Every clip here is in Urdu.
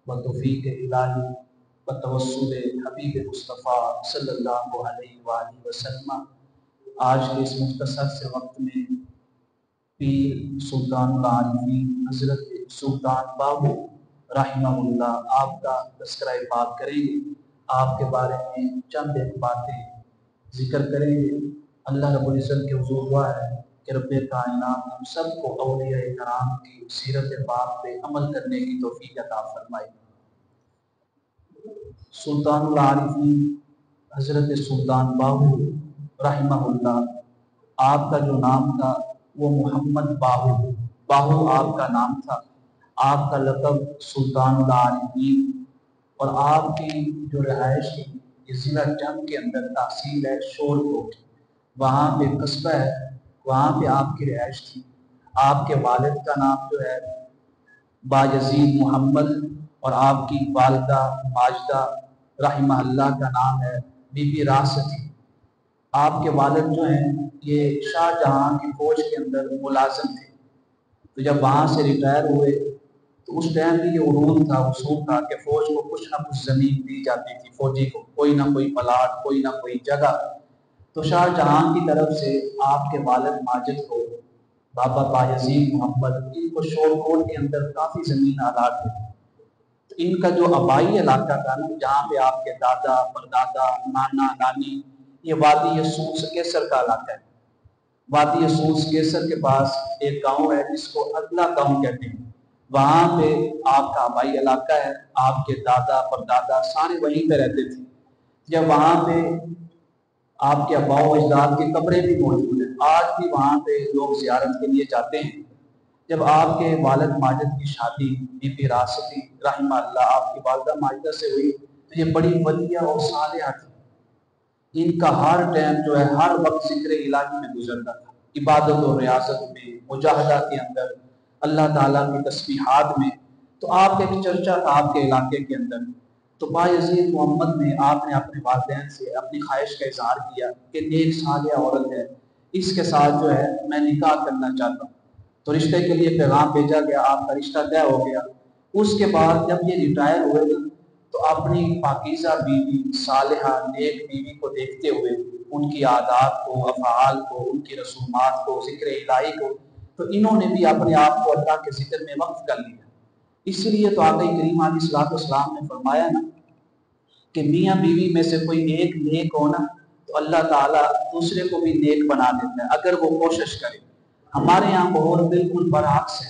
و توفیق الہی و توسل حبیب مصطفیٰ صلی اللہ علیہ وآلہ وسلم آج کے اس مختصر سے وقت میں پیر سلطان العارفین حضرت سلطان باہو رحمہ اللہ آپ کا تذکرہ بات کریں گے، آپ کے بارے میں چند ایک باتیں ذکر کریں گے۔ اللہ رب العزت کے حضور دعا ہے کہ رب کائنات ہم سب کو اولیاء کرام کی سیرت پاک پہ عمل کرنے کی توفیق عطا فرمائے۔ سلطان العارفین حضرت سلطان باہو رحمہ اللہ، آپ کا جو نام تھا وہ محمد باہو آپ کا نام تھا، آپ کا لقب سلطان العارفین، اور آپ کی جو رہائش تھی یہ ضلع جنگ کے اندر تحصیل ہے شور کوٹ، وہاں پہ قصبہ ہے، وہاں پہ آپ کی رہائش تھی۔ آپ کے والد کا نام جو ہے بایزید محمد، اور آپ کی والدہ ماجدہ رحمہ اللہ کا نام ہے بی بی راستی۔ آپ کے والد جو ہیں یہ شاہ جہاں کی فوج کے اندر ملازم تھے، تو جب وہاں سے ریٹائر ہوئے تو اس ٹائم بھی یہ عروج تھا، اصول تھا کہ فوج کو کچھ نہ کچھ زمین دی جاتی تھی، فوجی کو کوئی نہ کوئی پلاٹ، کوئی نہ کوئی جگہ۔ تو شاہ جہاں کی طرف سے آپ کے والد ماجد کو، بابا بایزید محمد، ان کو شور کوٹ کے اندر کافی زمین آلات تھی۔ تو ان کا جو آبائی علاقہ تھا نا، جہاں پہ آپ کے دادا پردادا نانا نانی، یہ وادی سوس کیسر کا علاقہ ہے۔ وادی سوس کیسر کے پاس ایک گاؤں ہے جس کو اگلا گاؤں کہتے ہیں، وہاں پہ آپ کا آبائی علاقہ ہے، آپ کے دادا پردادا سارے وہیں پہ رہتے تھے۔ جب وہاں پہ آپ کے آباء و اجداد کی قبریں بھی موجود ہیں، آج بھی وہاں پہ لوگ زیارت کے لیے جاتے ہیں۔ جب آپ کے والد ماجد کی شادی بی بی راستی رحمہ اللہ آپ کی والدہ ماجدہ سے ہوئی تو یہ بڑی ولیہ اور صالحہ تھی۔ ان کا ہر ٹائم جو ہے ہر وقت ذکر الہی میں گزرتا تھا، عبادت و ریاضت میں، مجاہدہ کے اندر، اللہ تعالیٰ کی تسبیحات میں۔ تو آپ کا ایک چرچا تھا آپ کے علاقے کے اندر۔ تو بایزید محمد نے آپ نے اپنے والدین سے اپنی خواہش کا اظہار کیا کہ نیک صالحہ عورت ہے، اس کے ساتھ جو ہے میں نکاح کرنا چاہتا ہوں۔ تو رشتے کے لیے پیغام بھیجا گیا، آپ کا رشتہ طے ہو گیا۔ اس کے بعد جب یہ ریٹائر ہوئے تو اپنی پاکیزہ بیوی، صالحہ نیک بیوی کو دیکھتے ہوئے ان کی عادات کو، افعال کو، ان کی رسومات کو، ذکر الہی کو، تو انہوں نے بھی اپنے آپ کو اللہ کے ذکر میں وقف کر لیا۔ اس لیے تو آقا کریم علیہ السلام نے فرمایا نا کہ میاں بیوی میں سے کوئی ایک نیک ہونا تو اللہ تعالیٰ دوسرے کو بھی نیک بنا دیتا ہے اگر وہ کوشش کرے۔ ہمارے یہاں ماحول بالکل برعکس ہے،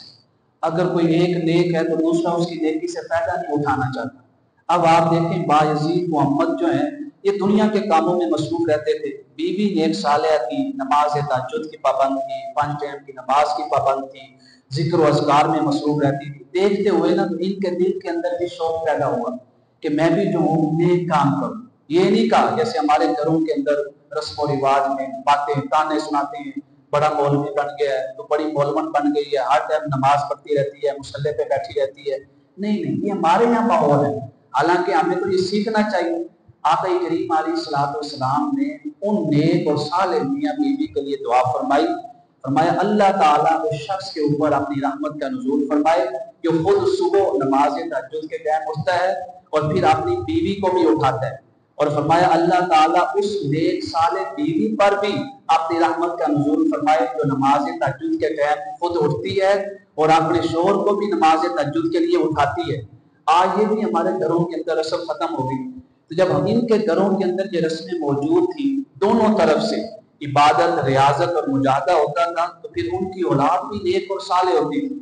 اگر کوئی ایک نیک ہے تو دوسرا اس کی نیکی سے فائدہ نہیں اٹھانا چاہتا۔ اب آپ دیکھیں بایزید محمد جو ہیں یہ دنیا کے کاموں میں مصروف رہتے تھے، بیوی نیک صالحہ تھی، نماز تہجد کی پابند تھی، 5 ٹائم کی نماز کی پابند تھی، ذکر و اذکار میں مصروف رہتی تھی۔ دیکھتے ہوئے نا تو ان کے دل کے اندر بھی شوق پیدا ہوا کہ میں بھی جو ہوں نیک کام کروں۔ یہ نہیں کہا جیسے ہمارے گھروں کے اندر رسم و رواج میں باتیں تانے سناتے ہیں، بڑا مولوی بن گیا ہے تو بڑی مولمن بن گئی ہے، ہر ٹائم نماز پڑھتی رہتی ہے، مصلے پہ بیٹھی رہتی ہے۔ نہیں، یہ ہمارے یہاں ماحول ہے، حالانکہ ہمیں تو یہ سیکھنا چاہیے۔ آقا کریم علیہ السلام نے ان نیک اور صالح میاں بیوی کے لیے دعا فرمایا اللہ تعالیٰ اس شخص کے اوپر اپنی رحمت کا نزول فرمائے جو خود صبح نماز تہجد کے ٹائم اٹھتا ہے اور پھر اپنی بیوی کو بھی اٹھاتا ہے، اور فرمایا اللہ تعالیٰ اس نیک صالح بیوی پر بھی اپنی رحمت کا نزول فرمائے جو نماز تہجد کے ٹائم خود اٹھتی ہے اور اپنے شوہر کو بھی نماز تہجد کے لیے اٹھاتی ہے۔ آج یہ بھی ہمارے گھروں کے اندر رسم ختم ہو گئی۔ تو جب ہم ان کے گھروں کے اندر یہ رسمیں موجود تھیں، دونوں طرف سے عبادت، ریاضت اور مجاہدہ ہوتا تھا، تو پھر ان کی اولاد بھی نیک اور صالح ہوتی تھی۔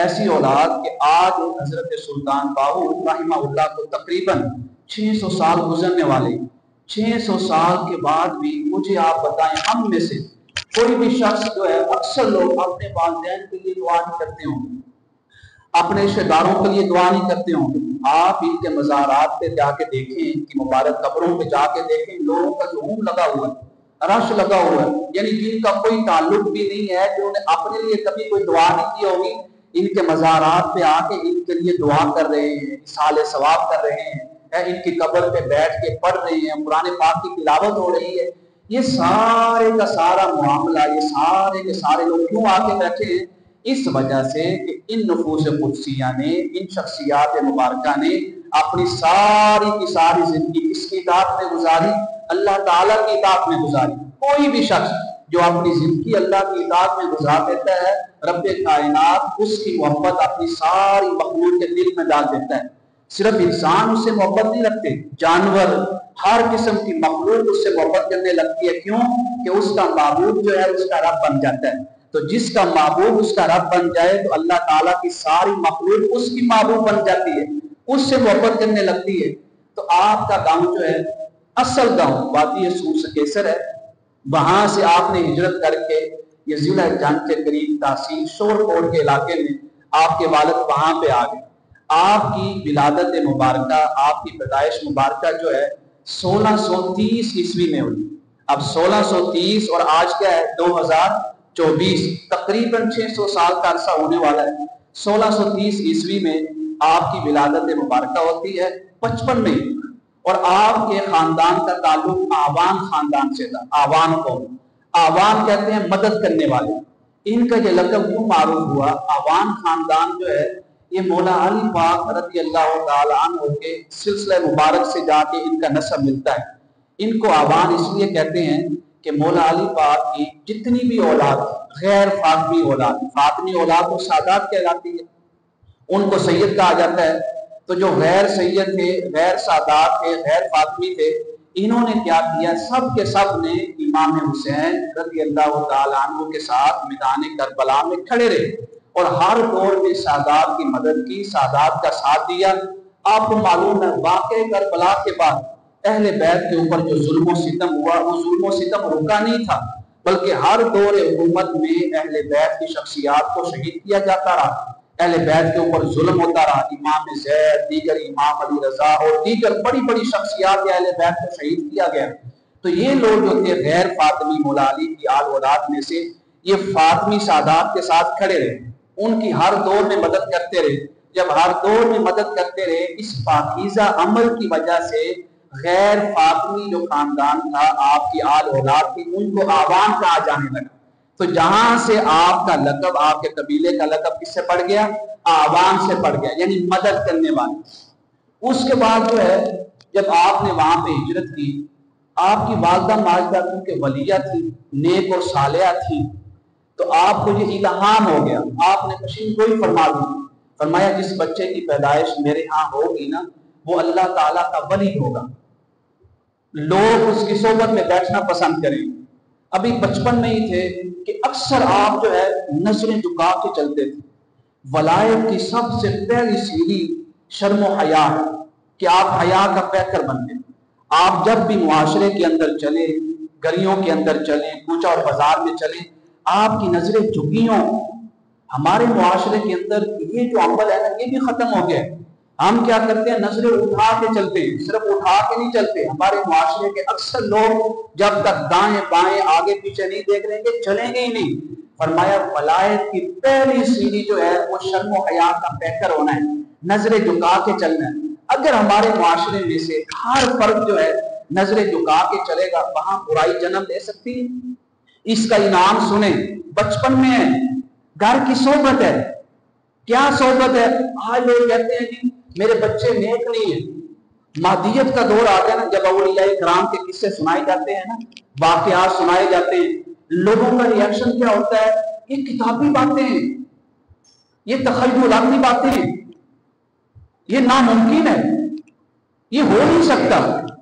ایسی اولاد کہ آج حضرت سلطان باہو رحمہ اللہ کو تقریباً 600 سال گزرنے والے، 600 سال کے بعد بھی مجھے آپ بتائیں ہم میں سے کوئی بھی شخص جو ہے، اکثر لوگ اپنے والدین کے لیے دعا نہیں کرتے ہوں، اپنے رشتہ داروں کے لیے دعا نہیں کرتے ہوں۔ آپ ان کے مزارات پہ جا کے دیکھیں، ان کی مبارک قبروں پہ جا کے دیکھیں، لوگوں کا ہجوم لگا ہوا ہے، رش لگا ہوا ہے، یعنی جن کا کوئی تعلق بھی نہیں ہے، جو نے اپنے لیے کبھی کوئی دعا نہیں کی ہوگی، ان کے مزارات پہ آ کے ان کے لیے دعا کر رہے ہیں، اصحال ثواب کر رہے ہیں، ان کی قبر پہ بیٹھ کے پڑھ رہے ہیں، قرآن پاک کی تلاوت ہو رہی ہے۔ یہ سارے کا سارا معاملہ، یہ سارے کے سارے لوگ کیوں آ کے بیٹھے ہیں؟ اس وجہ سے کہ ان نفوس قدسیہ نے، ان شخصیات مبارکہ نے اپنی ساری کی ساری زندگی کس کی اطاعت میں گزاری؟ اللہ تعالیٰ کی اطاعت میں گزاری۔ کوئی بھی شخص جو اپنی زندگی اللہ کی اطاعت میں گزار دیتا ہے، رب کائنات اس کی محبت اپنی ساری مخلوق کے دل میں ڈال دیتا ہے۔ صرف انسان اس سے محبت نہیں رکھتے، جانور، ہر قسم کی مخلوق اس سے محبت کرنے لگتی ہے۔ کیوں؟ کہ اس کا معبود جو ہے اس کا رب بن جاتا ہے۔ تو جس کا معبود اس کا رب بن جائے تو اللہ تعالیٰ کی ساری مخلوق اس کی معبود بن جاتی ہے، اس سے محبت کرنے لگتی ہے۔ تو آپ کا گاؤں جو ہے، اصل گاؤں وادی سور سے کیسر ہے، وہاں سے آپ نے ہجرت کر کے یہ ضلع جنگ کے قریب تحصیل شور کوٹ کے علاقے میں آپ کے والد وہاں پہ آ گئے۔ آپ کی ولادت مبارکہ، آپ کی پیدائش مبارکہ جو ہے 1630 عیسوی میں ہوئی۔ اب 1630 اور آج کیا ہے 2024، تقریباً 600 سال کا عرصہ ہونے والا ہے۔ 1630 عیسوی میں آپ کی ولادت مبارکہ ہوتی ہے 55 میں، اور آپ کے خاندان کا تعلق آوان خاندان سے تھا۔ آوان قوم، آوان کہتے ہیں مدد کرنے والے۔ ان کا یہ لقب کیوں معروف ہوا؟ آوان خاندان جو ہے یہ مولا علی پاک رضی اللہ تعالیٰ عنہ کے سلسلہ مبارک سے جا کے ان کا نسب ملتا ہے۔ ان کو آوان اس لیے کہتے ہیں کہ مولا علی پاک کی جتنی بھی اولاد غیر فاطمی اولاد، فاطمی اولاد وہ سادات کہلاتی ہے، ان کو سید کہا جاتا ہے۔ تو جو غیر سید تھے، غیر سادات تھے، غیر فاطمی تھے، انہوں نے کیا کیا؟ سب کے سب نے امام حسین رضی اللہ تعالیٰ عنہ کے ساتھ میدان کربلا میں کھڑے رہے اور ہر دور میں سادات کی مدد کی، سادات کا ساتھ دیا۔ آپ کو معلوم ہے واقع کربلا کے بعد اہل بیت کے اوپر جو ظلم و ستم ہوا، وہ ظلم و ستم رکا نہیں تھا، بلکہ ہر دور حکومت میں اہل بیت کی شخصیات کو شہید کیا جاتا رہا، اہل بیت کے اوپر ظلم ہوتا رہا۔ امام زید، دیگر امام علی رضا اور دیگر بڑی بڑی شخصیات اہل بیت کو شہید کیا گیا۔ تو یہ لوگ جو تھے غیر فاطمی مولا علی کی آل اولاد میں سے، یہ فاطمی سادات کے ساتھ کھڑے رہے، ان کی ہر دور میں مدد کرتے رہے۔ جب ہر دور میں مدد کرتے رہے، اس پاکیزہ عمل کی وجہ سے غیر فاطمی جو خاندان تھا، آپ کی آل اولاد تھی، ان کو آوان کہا جانے لگا۔ تو جہاں سے آپ کا لقب، آپ کے قبیلے کا لقب کس سے پڑ گیا؟ آوان سے پڑ گیا، یعنی مدد کرنے والے۔ اس کے بعد جو ہے جب آپ نے وہاں پہ ہجرت کی، آپ کی والدہ ماجدہ کیونکہ ولیہ تھی، نیک اور صالحہ تھی، تو آپ کو یہ الہام ہو گیا، آپ نے کشین کوئی فرما دی، فرمایا جس بچے کی پیدائش میرے ہاں ہوگی نا، وہ اللہ تعالیٰ کا ولی ہوگا، لوگ اس کی صحبت میں بیٹھنا پسند کریں گے۔ ابھی 55 میں ہی تھے کہ اکثر آپ جو ہے نظریں جھکا کے چلتے تھے۔ ولایت کی سب سے پہلی سیڑھی شرم و حیا ہے کہ آپ حیا کا پیکر بن گئے۔ آپ جب بھی معاشرے کے اندر چلے، گلیوں کے اندر چلیں، کوچہ اور بازار میں چلیں، آپ کی نظریں جھکی ہوں۔ ہمارے معاشرے کے اندر یہ جو عمل ہے نا، یہ بھی ختم ہو گیا ہے۔ ہم کیا کرتے ہیں؟ نظریں اٹھا کے چلتے ہیں، صرف اٹھا کے نہیں چلتے۔ ہمارے معاشرے کے اکثر لوگ جب تک دائیں بائیں آگے پیچھے نہیں دیکھ لیں گے، چلیں گے ہی نہیں۔ فرمایا ولایت کی پہلی سیڑھی جو ہے وہ شرم و حیا کا پیکر ہونا ہے، نظریں جھکا کے چلنا ہے۔ اگر ہمارے معاشرے میں سے ہر فرد جو ہے نظریں جھکا کے چلے گا، وہاں برائی جنم لے سکتی ہے۔ اس کا انعام سنیں، 55 میں ہے، گھر کی صحبت ہے۔ کیا صحبت ہے؟ آج لوگ کہتے ہیں کہ میرے بچے نیک نہیں ہیں۔ مادیت کا دور آ گیا نا، جب اولیاء کرام کے قصے سنائے جاتے ہیں نا، واقعات سنائے جاتے ہیں، لوگوں کا ری ایکشن کیا ہوتا ہے؟ یہ کتابی باتیں ہیں، یہ تخیلاتی باتیں ہیں، یہ ناممکن ہے، یہ ہو نہیں سکتا۔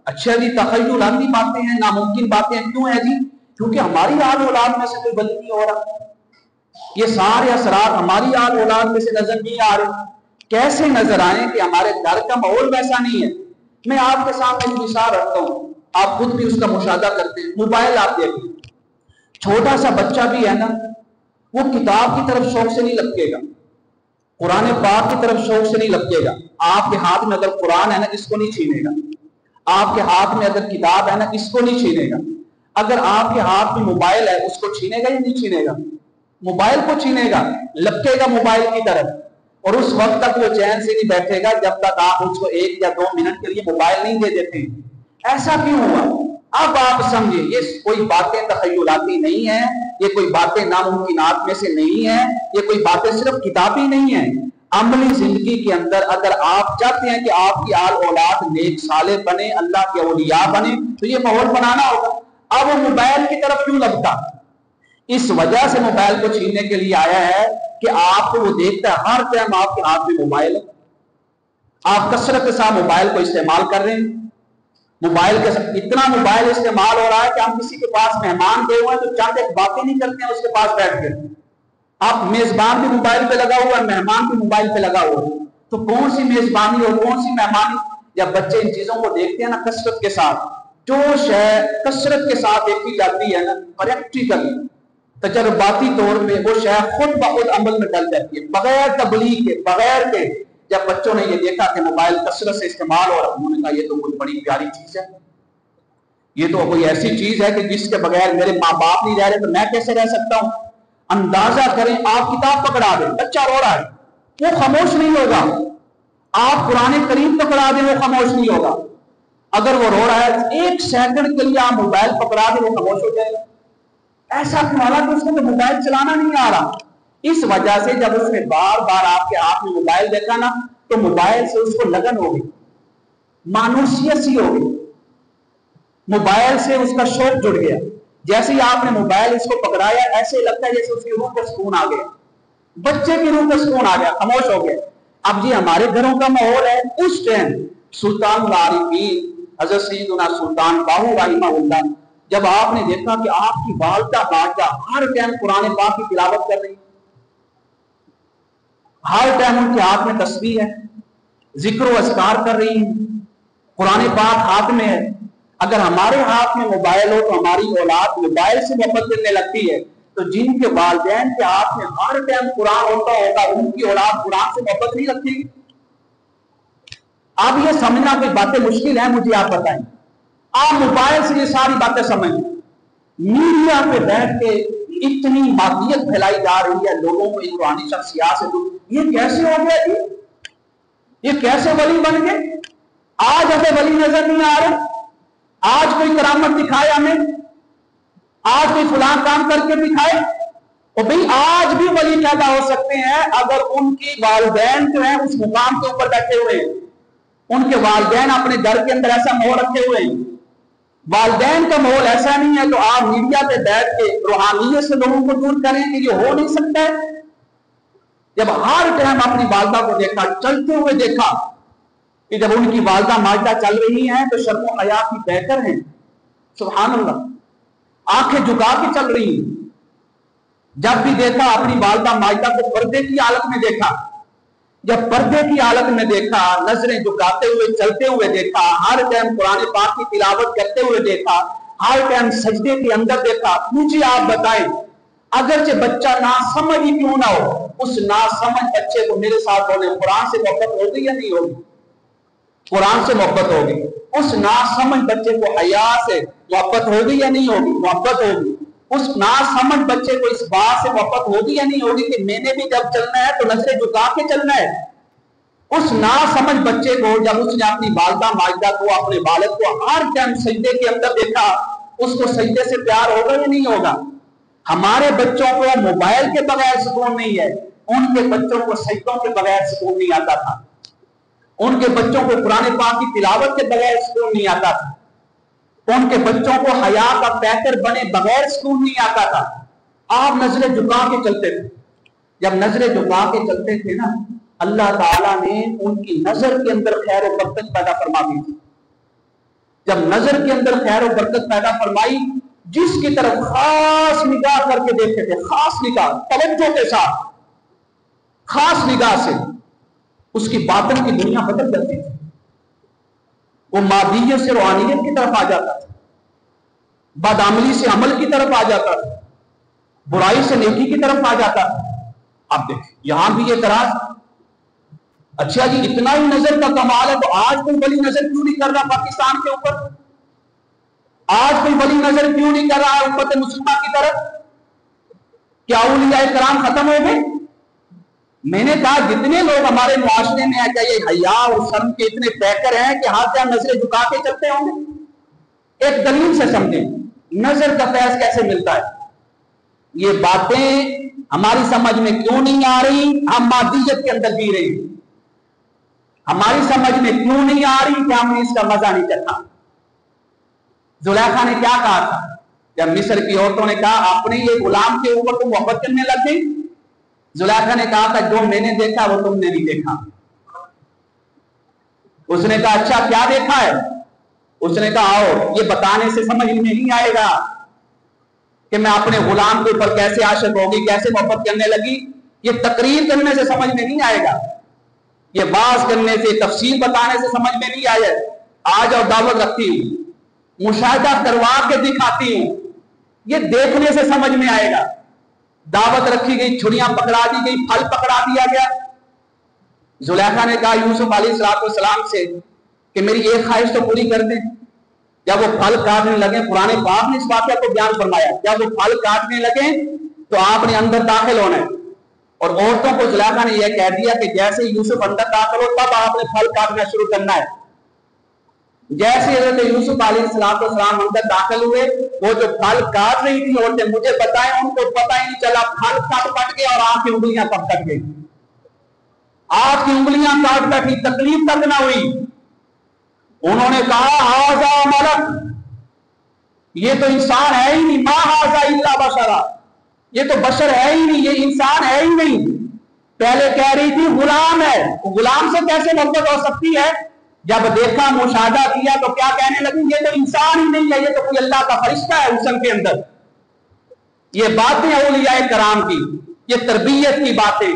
اچھا جی، تخیلاتی باتیں ہیں، ناممکن باتیں ہیں، کیوں ہے جی؟ کیونکہ ہماری آل اولاد میں سے کوئی غلطی نہیں ہو رہا، یہ سارے اثرات ہماری آل اولاد میں سے نظر نہیں آ رہے۔ کیسے نظر آئیں کہ ہمارے گھر کا ماحول ویسا نہیں ہے؟ میں آپ کے سامنے ایک مثال رکھتا ہوں، آپ خود بھی اس کا مشاہدہ کرتے ہیں۔ موبائل آپ دیکھیں، چھوٹا سا بچہ بھی ہے نا، وہ کتاب کی طرف شوق سے نہیں لپکے گا، قرآن پاک کی طرف شوق سے نہیں لپکے گا۔ آپ کے ہاتھ میں اگر قرآن ہے نا، اس کو نہیں چھینے گا۔ آپ کے ہاتھ میں اگر کتاب ہے نا، اس کو نہیں چھینے گا۔ اگر آپ کے ہاتھ میں موبائل ہے، اس کو چھینے گا یا نہیں چھینے گا؟ موبائل کو چھینے گا، لپکے گا موبائل کی طرف، اور اس وقت تک وہ چین سے نہیں بیٹھے گا جب تک آپ اس کو 1 یا 2 منٹ کے لیے موبائل نہیں دے دیتے۔ ایسا کیوں ہوا؟ اب آپ سمجھیں یہ کوئی باتیں تخیلاتی نہیں ہیں، یہ کوئی باتیں ناممکنات میں سے نہیں ہیں، یہ کوئی باتیں صرف کتابی نہیں ہیں۔ عملی زندگی کے اندر اگر آپ چاہتے ہیں کہ آپ کی آل اولاد نیک صالح بنے، اللہ کے اولیاء بنے، تو یہ ماحول بنانا ہوگا۔ اب وہ موبائل کی طرف کیوں لگتا؟ اس وجہ سے موبائل کو چھیننے کے لیے آیا ہے کہ آپ کو وہ دیکھتا ہے ہر ٹائم آپ کے ہاتھ میں موبائل ہے، آپ کثرت کے ساتھ موبائل کو استعمال کر رہے ہیں۔ موبائل کے ساتھ اتنا موبائل استعمال ہو رہا ہے کہ ہم کسی کے پاس مہمان گئے ہوئے ہیں تو چند ایک باتیں نہیں کرتے ہیں اس کے پاس بیٹھ کے، آپ میزبان بھی موبائل پہ لگا ہوا ہے، مہمان بھی موبائل پہ لگا ہوا ہے، تو کون سی میزبانی اور کون سی مہمانی؟ جب بچے ان چیزوں کو دیکھتے ہیں نا کثرت کے ساتھ، جو شے کثرت کے ساتھ دیکھی جاتی ہے نا پریکٹیکلی تجرباتی طور پہ وہ شے خود بخود عمل میں ڈل جاتی ہے بغیر تبلیغ کے، بغیر کے۔ جب بچوں نے یہ دیکھا کہ موبائل کثرت سے استعمال ہو رہا ہے، انہوں نے کہا یہ تو کوئی بڑی پیاری چیز ہے، یہ تو کوئی ایسی چیز ہے کہ جس کے بغیر میرے ماں باپ نہیں رہ رہے تو میں کیسے رہ سکتا ہوں۔ اندازہ کریں، آپ کتاب پکڑا دیں، بچہ رو رہا ہے وہ خاموش نہیں ہوگا، آپ قرآن کریم پکڑا دیں وہ خاموش نہیں ہوگا، اگر وہ رو رہا ہے ایک سیکنڈ کے لیے آپ موبائل پکڑا دیں وہ خاموش ہو جائے گا۔ ایسا کیوں؟ حالانکہ اس کو تو موبائل چلانا نہیں آ رہا۔ اس وجہ سے جب اس نے بار بار آپ کے ہاتھ میں موبائل دیکھا نا تو موبائل سے اس کو لگن ہو گئی، مانوسیت سی ہو گئی، موبائل سے اس کا شوق جڑ گیا۔ جیسے ہی آپ نے موبائل اس کو پکڑایا ایسے لگتا ہے جیسے اس کی روح کو سکون آ گیا، بچے کی روح کو سکون آ گیا، خاموش ہو گیا۔ اب یہ ہمارے گھروں کا ماحول ہے۔ اس ٹائم سلطان العارفین حضرت سیدنا سلطان باہو رحمہ اللہ، جب آپ نے دیکھا کہ آپ کی والدہ ماجدہ ہر ٹائم قرآن پاک کی تلاوت کر رہی، ہر ٹائم ان کے ہاتھ میں تسبیح ہے، ذکر و اذکار کر رہی ہیں، قرآن پاک ہاتھ میں ہے۔ اگر ہمارے ہاتھ میں موبائل ہو تو ہماری اولاد موبائل سے محبت کرنے لگتی ہے، تو جن کے والدین کے ہاتھ میں ہر ٹائم قرآن ہوتا ہوگا ان کی اولاد قرآن سے محبت نہیں رکھتی گی۔ اب یہ سمجھنا کوئی باتیں مشکل ہیں، مجھے آپ بتائیں، آپ موبائل سے یہ ساری باتیں سمجھ، میڈیا پہ بیٹھ کے اتنی مادیت پھیلائی جا رہی ہے لوگوں کو قرآنی شخصیات سے، یہ کیسے ہو گیا جی؟ یہ کیسے ولی بن گئے؟ آج ہمیں ولی نظر نہیں آ رہے، آج کوئی کرامت دکھائے ہمیں، آج کوئی فلاں کام کر کے دکھائے، اور بھئی آج بھی ولی پیدا ہو سکتے ہیں اگر ان کی والدین جو ہیں اس مقام کے اوپر بیٹھے ہوئے ہیں، ان کے والدین اپنے گھر کے اندر ایسا ماحول رکھے ہوئے ہیں۔ والدین کا ماحول ایسا نہیں ہے تو آپ میڈیا پہ بیٹھ کے روحانیت سے لوگوں کو دور کریں کہ یہ ہو نہیں سکتا ہے۔ جب ہر ٹائم اپنی والدہ کو دیکھا، چلتے ہوئے دیکھا، کہ جب ان کی والدہ ماجدہ چل رہی ہیں تو شرم و حیا کی بہتر ہیں، سبحان اللہ، آنکھیں جھکا کے چل رہی ہیں۔ جب بھی دیکھا اپنی والدہ ماجدہ کو پردے کی حالت میں دیکھا، جب پردے کی حالت میں دیکھا، نظریں جھکاتے ہوئے چلتے ہوئے دیکھا، ہر ٹائم قرآن پاک کی تلاوت کرتے ہوئے دیکھا، ہر ٹائم سجدے کے اندر دیکھا، مجھے آپ بتائیں اگرچہ بچہ نا سمجھ ہی کیوں نہ ہو، اس نا سمجھ بچے کو میرے ساتھ ہونے قرآن سے محبت ہوگی یا نہیں ہوگی؟ قرآن سے محبت ہوگی۔ اس نا سمجھ بچے کو حیا سے محبت ہوگی یا نہیں ہوگی؟ محبت ہوگی۔ اس نا سمجھ بچے کو اس بات سے محبت ہوگی یا نہیں ہوگی کہ میں نے بھی جب چلنا ہے تو نظریں جھکا کے چلنا ہے؟ اس نا سمجھ بچے کو جب اس نے اپنی والدہ ماجدہ کو، اپنے والد کو ہر ٹائم سجدے کے اندر دیکھا، اس کو سجدے سے پیار ہوگا یا نہیں ہوگا؟ ہمارے بچوں کو موبائل کے بغیر سکون نہیں ہے، ان کے بچوں کو سجدوں کے بغیر سکون نہیں آتا تھا، ان کے بچوں کو قرآن پاک کی تلاوت کے بغیر سکون نہیں آتا تھا، ان کے بچوں کو حیا کا پیکر بنے بغیر سکون نہیں آتا تھا۔ آپ نظریں جھکا کے چلتے تھے، جب نظریں جھکا کے چلتے تھے نا، اللہ تعالیٰ نے ان کی نظر کے اندر خیر و برکت پیدا فرما دی تھی۔ جب نظر کے اندر خیر و برکت پیدا فرمائی، جس کی طرف خاص نگاہ کر کے دیکھتے تھے، خاص نگاہ، توجہ کے ساتھ، خاص نگاہ سے، اس کی باطن کی دنیا بدل جاتی تھی، وہ مادیت سے روحانیت کی طرف آ جاتا تھا، بدعملی سے عمل کی طرف آ جاتا تھا، برائی سے نیکی کی طرف آ جاتا تھا۔ اب دیکھیں یہاں بھی یہ اعتراض، اچھا جی اتنا ہی نظر کا کمال ہے تو آج کوئی ولی نظر کیوں نہیں کر رہا پاکستان کے اوپر؟ آج کوئی ولی نظر کیوں نہیں کر رہا ہے امت مسلمہ کی طرف؟ کیا اولیاء کرام ختم ہو گئے؟ میں نے کہا جتنے لوگ ہمارے معاشرے میں ہیں، کیا یہ حیا اور شرم کے اتنے پیکر ہیں کہ ہر ٹائم نظریں جھکا کے چلتے ہوں گے؟ ایک دلیل سے سمجھیں نظر کا فیض کیسے ملتا ہے. یہ باتیں ہماری سمجھ میں کیوں نہیں آ رہی؟ ہم مادیت کے اندر جی رہے ہیں. ہماری سمجھ میں کیوں نہیں آ رہی کہ ہم نے اس کا مزہ نہیں چکھا. زلیخا نے کیا کہا تھا جب مصر کی عورتوں نے کہا اپنے یہ غلام کے اوپر تم محبت کرنے لگ گئی؟ زلیخا نے کہا تھا جو میں نے دیکھا وہ تم نے نہیں دیکھا. اس نے کہا اچھا کیا دیکھا ہے؟ اس نے کہا آؤ یہ بتانے سے سمجھ میں نہیں آئے گا کہ میں اپنے غلام کے اوپر کیسے عاشق ہوگی، کیسے محبت کرنے لگی. یہ تقریر کرنے سے سمجھ میں نہیں آئے گا، یہ باز کرنے سے، تفصیل بتانے سے سمجھ میں نہیں آئے. آج اور دعوت رکھتی ہوں، مشاہدہ کروا کے دکھاتی ہوں، یہ دیکھنے سے سمجھ میں آئے گا. دعوت رکھی گئی، چھڑیاں پکڑا دی گئی، پھل پکڑا دیا گیا. زلیخا نے کہا یوسف علیہ السلام سے کہ میری ایک خواہش تو پوری کر دیں. جب وہ پھل کاٹنے لگے، قرآن پاک نے اس واقعہ کو بیان فرمایا، جب وہ پھل کاٹنے لگے تو آپ نے اندر داخل ہونا ہے. اور عورتوں کو زلیخا نے یہ کہہ دیا کہ جیسے یوسف اندر داخل ہو تب آپ نے پھل کاٹنا شروع کرنا ہے. جیسے حضرت یوسف علیہ السلام اندر داخل ہوئے، وہ جو پھل کاٹ رہی تھی عورتیں مجھے بتائیں، ان کو پتہ ہی نہیں چلا پھل کٹ گئے اور آپ کی انگلیاں کب کٹ گئی. آپ کی انگلیاں کاٹ بیٹھی، تکلیف تک نہ ہوئی. انہوں نے کہا ہاذا ملک، یہ تو انسان ہے ہی نہیں، ما ہاذا الا بشرا، یہ تو بشر ہے ہی نہیں، یہ انسان ہے ہی نہیں. پہلے کہہ رہی تھی غلام ہے، غلام سے کیسے محبت ہو سکتی ہے؟ جب دیکھا، مشاہدہ کیا تو کیا کہنے لگی؟ یہ تو انسان ہی نہیں ہے، یہ تو کوئی اللہ کا فرشتہ ہے حسن کے اندر. یہ باتیں اولیاء کرام کی، یہ تربیت کی باتیں،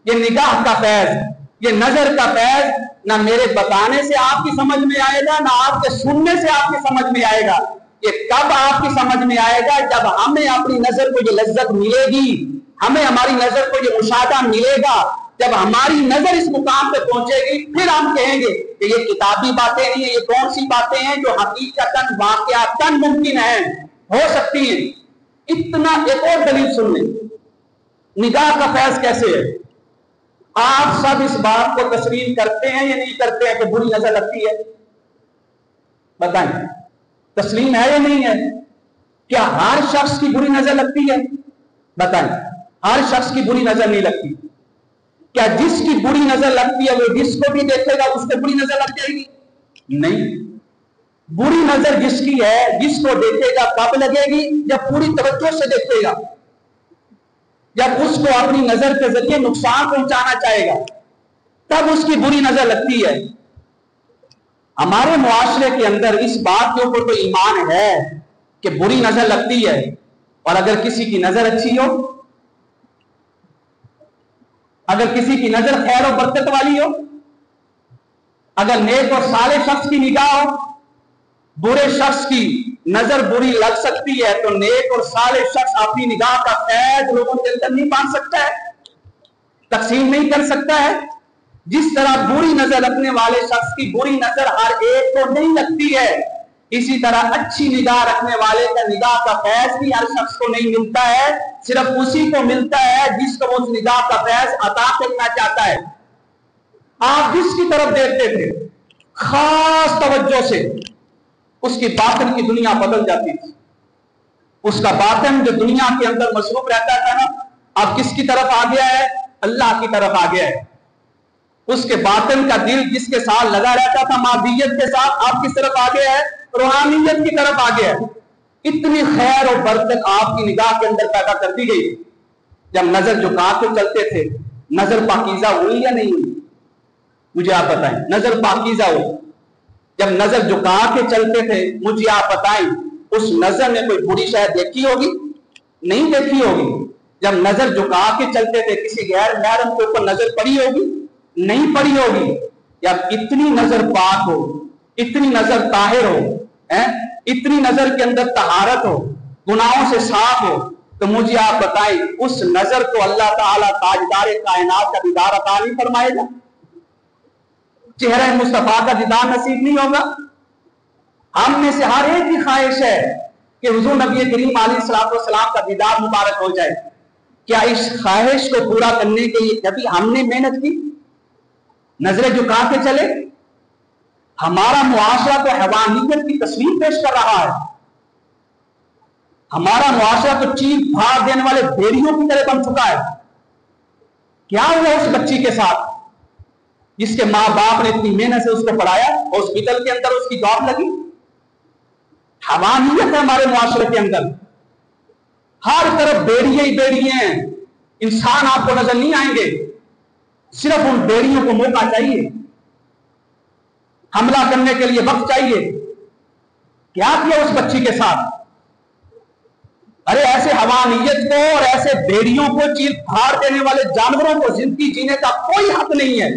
یہ نگاہ کا فیض، یہ نظر کا فیض نہ میرے بتانے سے آپ کی سمجھ میں آئے گا، نہ آپ کے سننے سے آپ کی سمجھ میں آئے گا. یہ کب آپ کی سمجھ میں آئے گا؟ جب ہمیں اپنی نظر کو یہ لذت ملے گی، ہمیں ہماری نظر کو یہ مشاہدہ ملے گا. جب ہماری نظر اس مقام پہ پہنچے گی پھر ہم کہیں گے کہ یہ کتابی باتیں نہیں ہیں، یہ کون سی باتیں ہیں جو حقیقتاً واقعاتاً ممکن ہیں، ہو سکتی ہیں. اتنا ایک اور دلیل سن لیں نگاہ کا فیض کیسے ہے. آپ سب اس بات کو تسلیم کرتے ہیں یا نہیں کرتے ہیں کہ بری نظر لگتی ہے؟ بتائیں، تسلیم ہے یا نہیں ہے؟ کیا ہر شخص کی بری نظر لگتی ہے؟ بتائیں، ہر شخص کی بری نظر نہیں لگتی. کیا جس کی بری نظر لگتی ہے وہ جس کو بھی دیکھے گا اس کو بری نظر لگ جائے گی؟ نہیں. بری نظر جس کی ہے، جس کو دیکھے گا کب لگے گی؟ جب پوری توجہ سے دیکھے گا، جب اس کو اپنی نظر کے ذریعے نقصان پہنچانا چاہے گا تب اس کی بری نظر لگتی ہے. ہمارے معاشرے کے اندر اس بات کے اوپر تو ایمان ہے کہ بری نظر لگتی ہے، اور اگر کسی کی نظر اچھی ہو، اگر کسی کی نظر خیر و برکت والی ہو، اگر نیک اور صالح شخص کی نگاہ ہو، برے شخص کی نظر بری لگ سکتی ہے تو نیک اور صالح شخص اپنی نگاہ کا فیض لوگوں کے اندر نہیں باندھ سکتا ہے، تقسیم نہیں کر سکتا ہے. جس طرح بری نظر رکھنے والے شخص کی بری نظر ہر ایک کو نہیں لگتی ہے، اسی طرح اچھی نگاہ رکھنے والے کا نگاہ کا فیض بھی ہر شخص کو نہیں ملتا ہے، صرف اسی کو ملتا ہے جس کو اس نگاہ کا فیض عطا کرنا چاہتا ہے. آپ جس کی طرف دیکھتے تھے خاص توجہ سے، اس کی باطن کی دنیا بدل جاتی تھی. اس کا باطن جو دنیا کے اندر مصروف رہتا تھا نا، اب کس کی طرف آ گیا ہے؟ اللہ کی طرف آ گیا ہے. اس کے باطن کا دل جس کے ساتھ لگا رہتا تھا مادیت کے ساتھ، آپ کس طرف آ گیا ہے؟ روحانیت کی طرف آ گیا ہے. اتنی خیر اور برکت آپ کی نگاہ کے اندر پیدا کر دی گئی. جب نظر جھکا کے چلتے تھے، نظر پاکیزہ ہوئی یا نہیں ہوئی؟ مجھے آپ بتائیں. نظر پاکیزہ ہوئی. جب نظر جھکا کے چلتے تھے، مجھے آپ بتائیں اس نظر نے کوئی بری شے دیکھی ہوگی؟ نہیں دیکھی ہوگی. جب نظر جھکا کے چلتے تھے کسی غیر محرم کے اوپر نظر پڑی ہوگی؟ نہیں پڑی ہوگی. جب اتنی نظر پاک ہو، اتنی نظر طاہر ہو، اتنی نظر کے اندر طہارت ہو، گناہوں سے صاف ہو، تو مجھے آپ بتائیں اس نظر کو اللہ تعالیٰ تاجدار کائنات کا دیدار عطا نہیں فرمائے گا؟ چہرہ مصطفیٰ کا دیدار نصیب نہیں ہوگا؟ ہم میں سے ہر ایک کی خواہش ہے کہ حضور نبی کریم علیہ السلام کا دیدار مبارک ہو جائے. کیا اس خواہش کو پورا کرنے کے لیے کبھی ہم نے محنت کی؟ نظریں جھکا کے چلے؟ ہمارا معاشرہ تو حیوانیت کی تصویر پیش کر رہا ہے. ہمارا معاشرہ تو چیخ پھاڑ دینے والے بھیڑیوں کی طرح بن چکا ہے. کیا ہوا اس بچی کے ساتھ جس کے ماں باپ نے اتنی محنت سے اس کو پڑھایا, ہاسپٹل کے اندر اس کی جاب لگی؟ حیوانیت ہے ہمارے معاشرے کے اندر, ہر طرف بیڑیے ہی بیڑیے ہیں. انسان آپ کو نظر نہیں آئیں گے, صرف ان بیڑیوں کو موقع چاہیے, حملہ کرنے کے لیے وقت چاہیے. کیا کیا اس بچی کے ساتھ؟ ارے ایسے حیوانیت کو اور ایسے بیڑیوں کو چیر پھاڑ دینے والے جانوروں کو زندگی جینے کا کوئی حق نہیں ہے.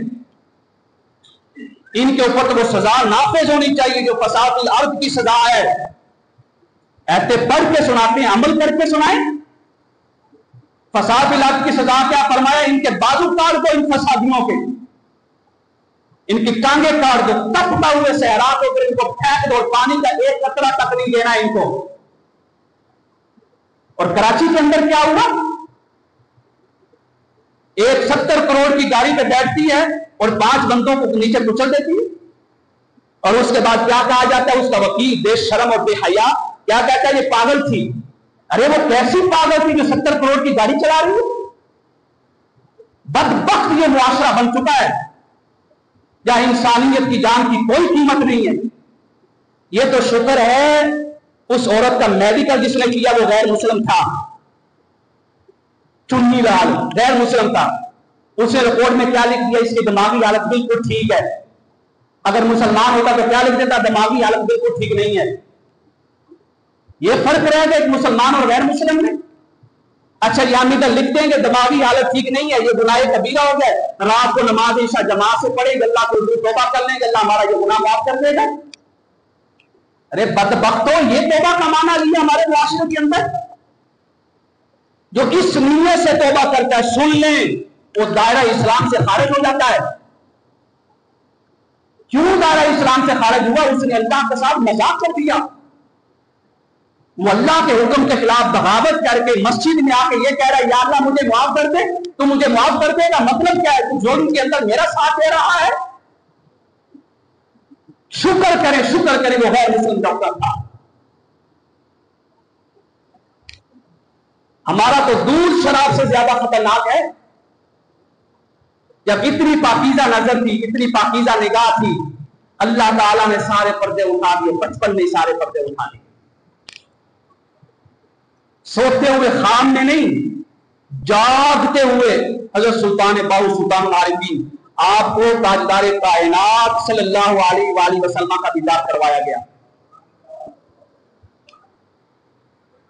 ان کے اوپر تو وہ سزا نافذ ہونی چاہیے جو فساد الارض کی سزا ہے. ایسے پڑھ کے سناتے ہیں, عمل کر کے سنائیں. فساد الارض کی سزا کیا فرمایا؟ ان کے بازو کاٹ دو, ان فسادیوں کے ان کی ٹانگیں کاٹ دو, تپتا ہوئے صحرا کو ان کو پھینک دو, پانی کا ایک قطرہ تک نہیں دینا ان کو. اور کراچی کے اندر کیا ہوا؟ ایک 70 کروڑ کی گاڑی پہ بیٹھتی ہے اور 5 بندوں کو نیچے کچل دیتی ہے, اور اس کے بعد کیا کہا جاتا ہے؟ اس کا وکیل بے شرم اور بے حیا کیا کہتا ہے؟ یہ پاگل تھی. ارے وہ کیسی پاگل تھی جو 70 کروڑ کی گاڑی چلا رہی ہے؟ بدبخت یہ معاشرہ بن چکا ہے جہاں انسانیت کی جان کی کوئی قیمت نہیں ہے. یہ تو شکر ہے اس عورت کا میڈیکل جس نے کیا وہ غیر مسلم تھا, چنی لال غیر مسلم تھا. اس نے رپورٹ میں کیا لکھ دیا؟ اس کی دماغی حالت بالکل ٹھیک ہے. اگر مسلمان ہوتا تو کیا لکھ دیتا؟ دماغی حالت بالکل ٹھیک نہیں ہے. یہ فرق رہے گا ایک مسلمان اور غیر مسلم میں. اچھا یہ ہم ادھر لکھ دیں گے دماغی حالت ٹھیک نہیں ہے, یہ گناہ کبیرہ ہو گئے, رات کو نماز عشاء جماعت سے پڑھیں گے, اللہ کو توبہ کر لیں گے, اللہ ہمارا یہ گناہ معاف کر دے گا. ارے بدبختو, یہ توبہ کا معنی لیا ہمارے معاشرے کے اندر. جو اس نیت سے توبہ کرتا ہے, سن لیں, وہ دائرہ اسلام سے خارج ہو جاتا ہے. کیوں دائرہ اسلام سے خارج ہوا؟ اس نے اللہ کے ساتھ مذاق کر دیا. وہ اللہ کے حکم کے خلاف بغاوت کر کے مسجد میں آ کے یہ کہہ رہا ہے یا اللہ مجھے معاف کر دے. تو مجھے معاف کر دے گا مطلب کیا ہے؟ تو جوڑی کے اندر میرا ساتھ دے رہا ہے. شکر کریں وہ غیر مسلم ڈاکٹر تھا. ہمارا تو دودھ شراب سے زیادہ خطرناک ہے. جب اتنی پاکیزہ نظر تھی, اتنی پاکیزہ نگاہ تھی, اللہ تعالیٰ نے سارے پردے اٹھا دیے. بچپن میں سارے پردے اٹھا دیے. سوتے ہوئے خام میں نہیں, جاگتے ہوئے حضرت سلطان باہو سلطان العارفین آپ کو تاجدار کائنات صلی اللہ علیہ وآلہ وسلم کا دیدار کروایا گیا.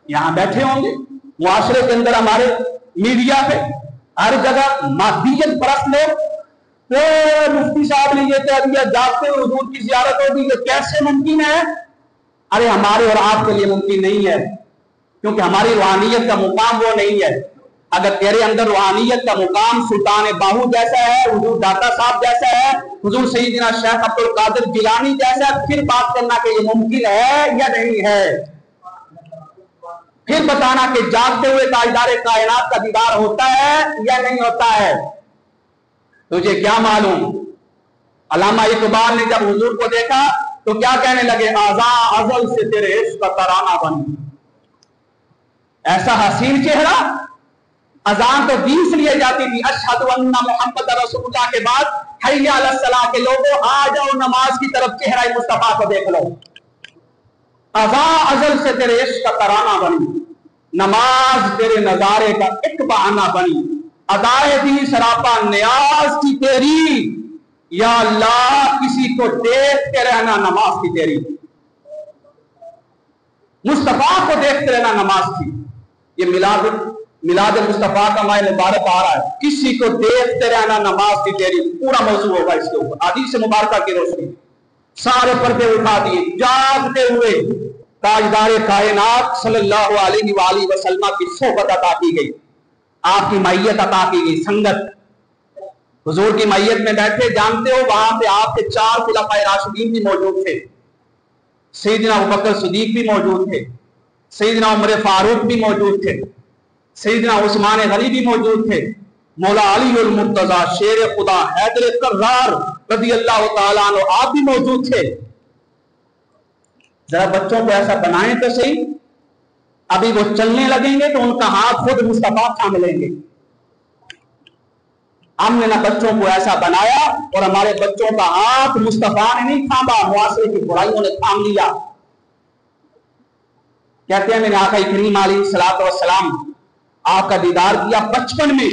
یہاں بیٹھے ہوں گے معاشرے کے اندر, ہمارے میڈیا پہ ہر جگہ مادیت پرست لوگ, مفتی صاحب نے یہ کہہ دیا جاگتے ہوئے حضور کی زیارت ہوگی, یہ کیسے ممکن ہے؟ ارے ہمارے اور آپ کے لیے ممکن نہیں ہے, کیونکہ ہماری روحانیت کا مقام وہ نہیں ہے. اگر تیرے اندر روحانیت کا مقام سلطان باہو جیسا ہے, حضور داتا صاحب جیسا ہے, حضور سیدنا شیخ عبد القادر جیلانی جیسا ہے, پھر بات کرنا کہ یہ ممکن ہے یا نہیں ہے. پھر بتانا کہ جاگتے ہوئے تاجدار کائنات کا دیدار ہوتا ہے یا نہیں ہوتا ہے. تجھے کیا معلوم؟ علامہ اقبال نے جب حضور کو دیکھا تو کیا کہنے لگے؟ آزاں ازل سے تیرے عشق کا ترانہ بنی. ایسا حسین چہرہ. اذان تو 20 لیے جاتی تھی, اشہد ان محمد رسول اللہ کے بعد حی علی الصلاۃ کے لوگوں آ جاؤ نماز کی طرف, چہرہ مصطفیٰ کو دیکھ لو. اذان ازل سے تیرے عشق کا ترانہ بنی, نماز تیرے نظارے کا ایک بہانہ بنی, ادائے دی سراپا نیاز کی تیری, یا اللہ کسی کو دیکھتے رہنا نماز کی تیری. مصطفیٰ کو دیکھتے رہنا نماز کی. یہ میلاد مصطفیٰ کا ماہ مبارک آ رہا ہے, کسی کو دیکھتے رہنا نماز کی تیری, پورا موضوع ہوگا اس کے اوپر. حدیث مبارکہ کی روشنی سارے پردے اٹھا دیے, جاگتے ہوئے تاجدار کائنات صلی اللہ علیہ وآلہ وسلم کی صحبت عطا کی گئی, آپ کی معیت عطا کی گئی, سنگت. حضور کی معیت میں بیٹھے, جانتے ہو وہاں پہ آپ کے 4 خلفائے راشدین بھی موجود تھے. سیدنا ابوبکر صدیق بھی موجود تھے, سیدنا عمر فاروق بھی موجود تھے, سیدنا عثمان غنی بھی موجود تھے, مولا علی المرتضی شیر خدا حیدر کرار رضی اللہ تعالیٰ عنہ آپ بھی موجود تھے. ذرا بچوں کو ایسا بنائیں تو صحیح. ابھی وہ چلنے لگیں گے تو ان کا ہاتھ خود مصطفیٰ تھام لیں گے. ہم نے نہ بچوں کو ایسا بنایا اور ہمارے بچوں کا ہاتھ مصطفیٰ نے نہیں تھاما، معاشرے کی برائیوں نے تھام لیا. کہتے ہیں میں نے آقا کریم علیہ الصلوۃ والسلام آپ کا دیدار کیا بچپن میں،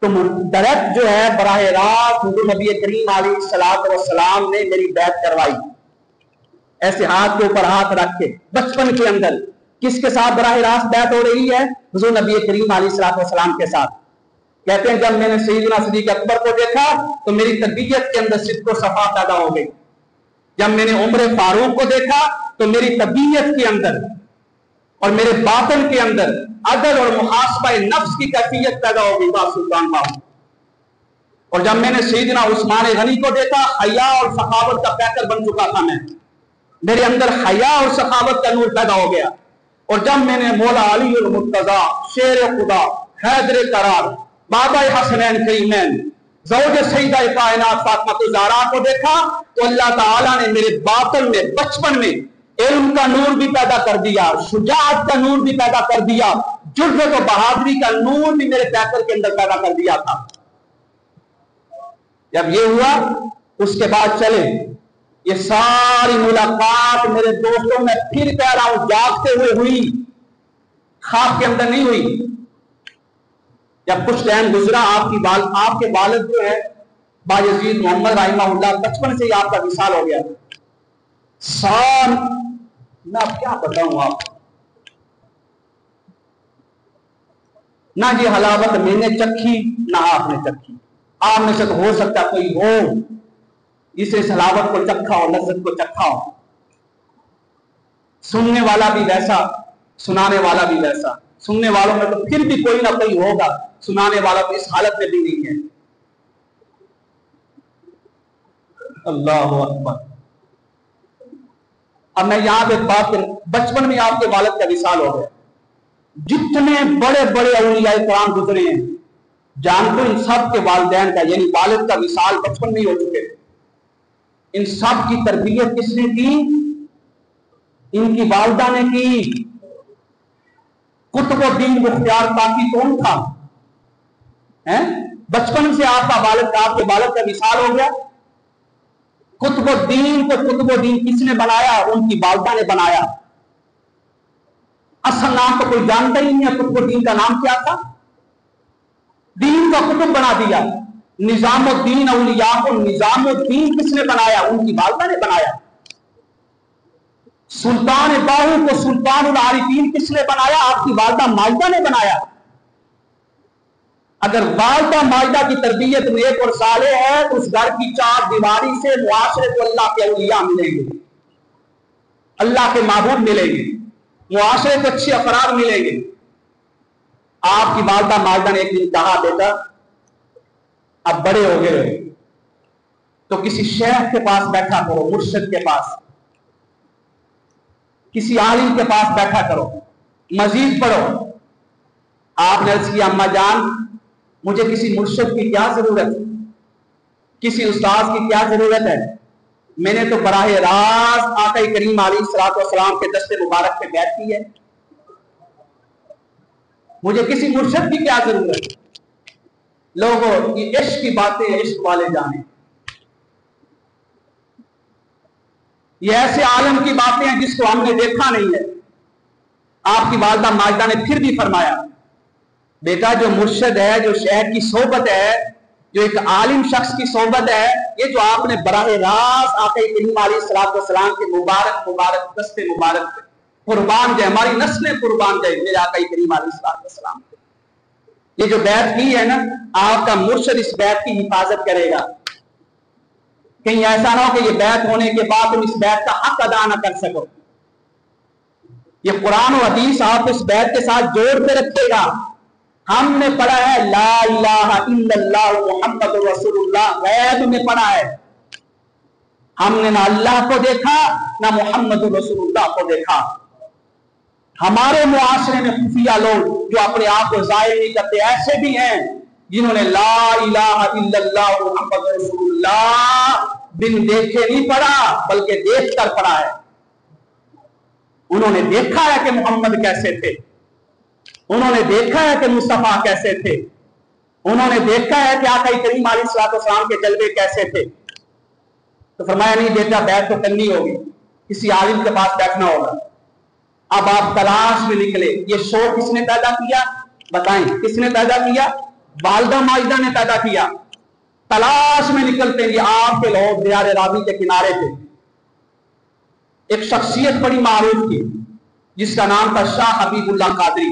تو ڈائریکٹ جو ہے براہ راست نبی کریم علیہ الصلوۃ والسلام نے میری بیعت کروائی. ایسے ہاتھ کے اوپر ہاتھ رکھ کے بچپن کے اندر کس کے ساتھ براہ راست بیعت ہو رہی ہے؟ حضور نبی کریم علیہ الصلوۃ والسلام کے ساتھ. کہتے ہیں جب میں نے سیدنا صدیق اکبر کو دیکھا تو میری طبیعت کے اندر صدق و صفا پیدا ہو گئی. جب میں نے عمر فاروق کو دیکھا تو میری طبیعت کے اندر اور میرے باطن کے اندر عدل اور محاسبہ نفس کی کیفیت پیدا ہو گئی. سلطان باہو. اور جب میں نے سیدنا عثمان غنی کو دیکھا حیا اور سخاوت کا پیکر بن چکا تھا. میں میرے اندر حیا اور سخاوت کا نور پیدا ہو گیا. اور جب میں نے مولا علی المرتضی شیر خدا حیدر کرار بابا حسنین کریمین زوج سیدہ کائنات فاطمہ الزہرا کو دیکھا تو اللہ تعالیٰ نے میرے باطن میں بچپن میں علم کا نور بھی پیدا کر دیا، شجاعت کا نور بھی پیدا کر دیا، جرأت و بہادری کا نور بھی میرے پیکر کے اندر پیدا کر دیا تھا. جب یہ ہوا اس کے بعد چلے یہ ساری ملاقات میرے دوستوں میں پھر کہہ رہا ہوں جاگتے ہوئے ہوئی، خواب کے اندر نہیں ہوئی. جب کچھ ٹائم گزرا آپ کے والد جو ہے بایزید محمد رحمہ اللہ بچپن سے ہی آپ کا وصال ہو گیا. میں اب کیا بتاؤں آپ، نہ یہ حلاوت میں نے چکھی نہ آپ نے چکھی. آپ میں سے تو ہو سکتا کوئی ہو اسے اس حلاوت کو چکھا ہو، لذت کو چکھا ہو. سننے والا بھی ویسا، سنانے والا بھی ویسا. سننے والوں میں تو پھر بھی کوئی نہ کوئی ہوگا، سنانے والا تو اس حالت میں بھی نہیں ہے. اللہ اکبر. اب میں یہاں پہ بات کروں، بچپن میں آپ کے والد کا وصال ہو گیا. جتنے بڑے بڑے اولیاء کرام گزرے ہیں جانتے ان سب کے والدین کا یعنی والد کا وصال بچپن میں ہی ہو چکے. ان سب کی تربیت کس نے کی؟ ان کی والدہ نے کی. قطب الدین مختار کافی کون تھا؟ بچپن سے آپ کا والد آپ کے والد کا وصال ہو گیا. قطب الدین کو قطب الدین کس نے بنایا؟ ان کی والدہ نے بنایا. اصل نام تو کوئی جانتا ہی نہیں ہے قطب الدین کا نام کیا تھا. دین کا قطب بنا دیا. نظام الدین اولیاء کو نظام الدین کس نے بنایا؟ ان کی والدہ نے بنایا. سلطان باہو کو سلطان العارفین کس نے بنایا؟ آپ کی والدہ ماجدہ نے بنایا. اگر والدہ ماجدہ کی تربیت نیک اور صالح ہے تو اس گھر کی چار دیواری سے معاشرے کو اللہ کے اولیاء ملیں گے، اللہ کے معبود ملیں گے، معاشرے کو اچھے افراد ملیں گے. آپ کی والدہ ماجدہ نے ایک دن کہا بیٹا اب بڑے ہو گئے تو کسی شیخ کے پاس بیٹھا کرو، مرشد کے پاس، کسی عالم کے پاس بیٹھا کرو، مزید پڑھو. آپ نے عرض کیا اماں جان مجھے کسی مرشد کی کیا ضرورت، کسی استاذ کی کیا ضرورت ہے؟ میں نے تو براہ راست آقا کریم علیہ الصلوۃ والسلام کے دست مبارک پہ بیعت کی ہے، مجھے کسی مرشد کی کیا ضرورت؟ لوگوں یہ عشق کی باتیں عشق والے جانے، یہ ایسے عالم کی باتیں ہیں جس کو ہم نے دیکھا نہیں ہے. آپ کی والدہ ماجدہ نے پھر بھی فرمایا بیٹا جو مرشد ہے، جو شیخ کی صحبت ہے، جو ایک عالم شخص کی صحبت ہے، یہ جو آپ نے براہ راست آقا کریم علیہ الصلوۃ والسلام کے مبارک دست مبارک پہ قربان جائے، ہماری نسلیں قربان جائے میرے آقا کریم علیہ الصلوۃ والسلام پہ. یہ جو بیعت کی ہے نا آپ کا مرشد اس بیعت کی حفاظت کرے گا. کہیں ایسا نہ ہو کہ یہ بیعت ہونے کے بعد تم اس بیعت کا حق ادا نہ کر سکو. یہ قرآن و حدیث آپ اس بیعت کے ساتھ جوڑ کے رکھے گا. ہم نے پڑھا ہے لا الہ الا اللہ محمد رسول اللہ، غیب میں پڑھا ہے. ہم نے نہ اللہ کو دیکھا نہ محمد رسول اللہ کو دیکھا. ہمارے معاشرے میں خفیہ لوگ جو اپنے آپ کو ظاہر نہیں کرتے ایسے بھی ہیں جنہوں نے لا الہ الا اللہ محمد رسول اللہ بن دیکھے نہیں پڑھا بلکہ دیکھ کر پڑھا ہے. انہوں نے دیکھا ہے کہ محمد کیسے تھے, انہوں نے دیکھا ہے کہ مصطفیٰ کیسے تھے, انہوں نے دیکھا ہے کہ آقا کریم علیہ الصلوۃ والسلام کے جلوے کیسے تھے. تو فرمایا نہیں بیٹا بیعت تو کرنی ہوگی, کسی عالم کے پاس بیٹھنا ہوگا. اب آپ تلاش میں نکلے. یہ شوق کس نے پیدا کیا بتائیں, کس نے پیدا کیا؟ والدہ ماجدہ نے پیدا کیا. تلاش میں نکلتے ہیں. یہ آپ کے لوگ دیار راوی کے کنارے تھے. ایک شخصیت بڑی معروف تھی جس کا نام تھا شاہ حبیب اللہ قادری,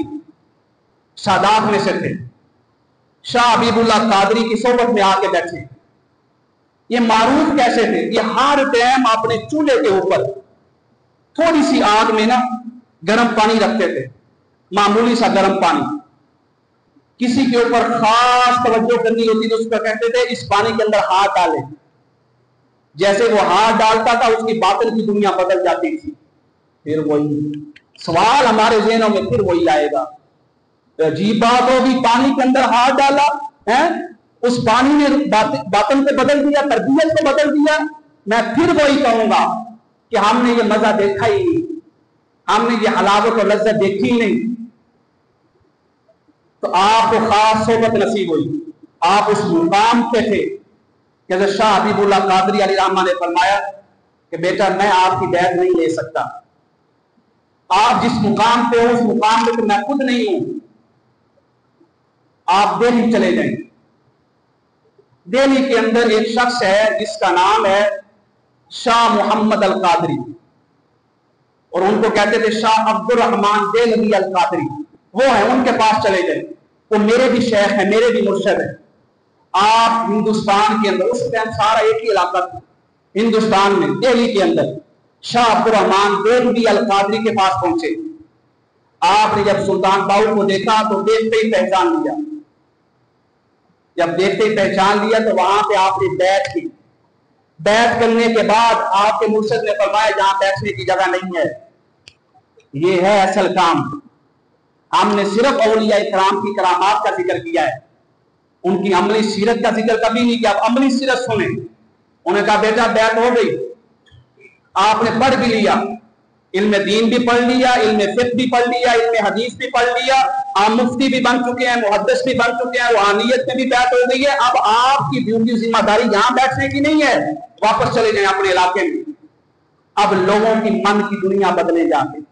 سادات میں سے تھے. شاہ حبیب اللہ قادری کی صحبت میں آ کے بیٹھے. یہ معروف کیسے تھے؟ یہ ہر ٹائم اپنے چولہے کے اوپر تھوڑی سی آگ میں نا گرم پانی رکھتے تھے, معمولی سا گرم پانی. کسی کے اوپر خاص توجہ کرنی ہوتی تو اس کو کہتے تھے اس پانی کے اندر ہاتھ ڈالیں. جیسے وہ ہاتھ ڈالتا تھا اس کی باطن کی دنیا بدل جاتی تھی. پھر وہی سوال ہمارے ذہنوں میں پھر وہی آئے گا, عجیب بات ہوگی, پانی کے اندر ہاتھ ڈالا ہے, اس پانی نے باطن کو بدل دیا, تربیت کو بدل دیا. میں پھر وہی کہوں گا کہ ہم نے یہ مزہ دیکھا ہی نہیں, ہم نے یہ حلاوت اور لذت دیکھی ہی نہیں. تو آپ کو خاص صحبت نصیب ہوئی, آپ اس مقام پہ تھے کہ حضرت شاہ حبیب اللہ قادری علیہ الرحمہ نے فرمایا کہ بیٹا میں آپ کی بیعت نہیں لے سکتا, آپ جس مقام پہ ہو اس مقام پہ تو میں خود نہیں ہوں, آپ دہلی چلے جائیں. دہلی کے اندر ایک شخص ہے جس کا نام ہے شاہ محمد القادری, اور ان کو کہتے تھے شاہ عبد الرحمن دہلوی القادری. وہ ہیں, ان کے پاس چلے جائیں. وہ میرے بھی شیخ ہیں, میرے بھی مرشد ہیں. آپ ہندوستان کے اندر, اس ٹائم سارا ایک ہی علاقہ تھا ہندوستان میں, دہلی کے اندر شاہ عبد الرحمن دہلوی القادری کے پاس پہنچے. آپ نے جب سلطان باہو کو دیکھا تو دیکھتے ہی پہچان لیا. جب دیکھتے ہی پہچان لیا تو وہاں پہ آپ نے بیعت کی. بیعت کرنے کے بعد آپ کے مرشد نے فرمایا جہاں بیٹھنے کی جگہ نہیں ہے, یہ ہے اصل کام. ہم نے صرف اولیاء کرام کی کرامات کا ذکر کیا ہے, ان کی عملی سیرت کا ذکر کبھی نہیں کیا. عملی سیرت سنیں. انہوں نے کہا بیٹا بیعت ہو گئی, آپ نے پڑھ بھی لیا, علم دین بھی پڑھ لیا, علم فقہ بھی پڑھ لیا, علم حدیث بھی پڑھ لیا, آپ مفتی بھی بن چکے ہیں, محدث بھی بن چکے ہیں, روحانیت میں بھی بیعت ہو گئی ہے. اب آپ کی ڈیوٹی ذمہ داری یہاں بیٹھنے کی نہیں ہے, واپس چلے جائیں اپنے علاقے میں. اب لوگوں کی من کی دنیا بدلے جا کے,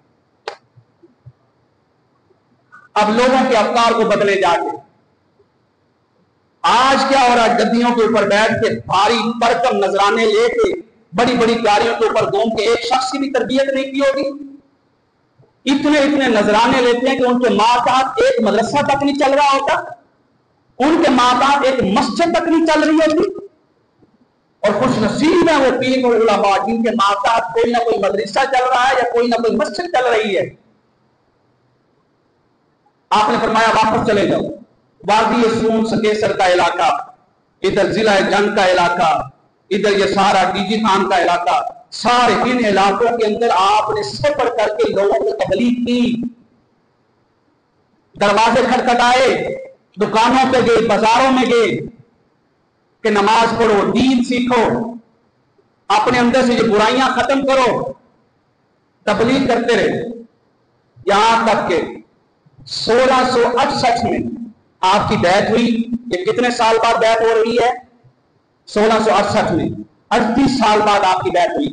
اب لوگوں کے افکار کو بدلے جا کے. آج کیا ہو رہا ہے, گدیوں کے اوپر بیٹھ کے بھاری برکم نذرانے لے کے بڑی بڑی گاڑیوں کے اوپر گھوم کے ایک شخص کی بھی تربیت نہیں کی ہوگی. اتنے اتنے نذرانے لیتے ہیں کہ ان کے ماں باپ ایک مدرسہ تک نہیں چل رہا ہوتا, ان کے ماں باپ ایک مسجد تک نہیں چل رہی ہوتی. اور خوش نصیب ہے وہ پیر اور علماء جن کے ماں باپ کوئی نہ کوئی مدرسہ چل رہا ہے یا کوئی نہ کوئی مسجد چل رہی ہے. آپ نے فرمایا واپس چلے جاؤ. وادی سون سکیسر کا علاقہ, ادھر ضلع جنگ کا علاقہ, ادھر یہ سارا ڈیجی خان کا علاقہ, سارے ان علاقوں کے اندر آپ نے سفر کر کے لوگوں کو تبلیغ کی. دروازے کھٹکھٹائے, دکانوں پہ گئے, بازاروں میں گئے کہ نماز پڑھو, دین سیکھو, اپنے اندر سے جو برائیاں ختم کرو. تبلیغ کرتے رہے یہاں تک کہ 1668 میں آپ کی بیعت ہوئی. یہ کتنے سال بعد بیعت ہو رہی ہے؟ 1668 میں 38 سال بعد آپ کی بیعت ہوئی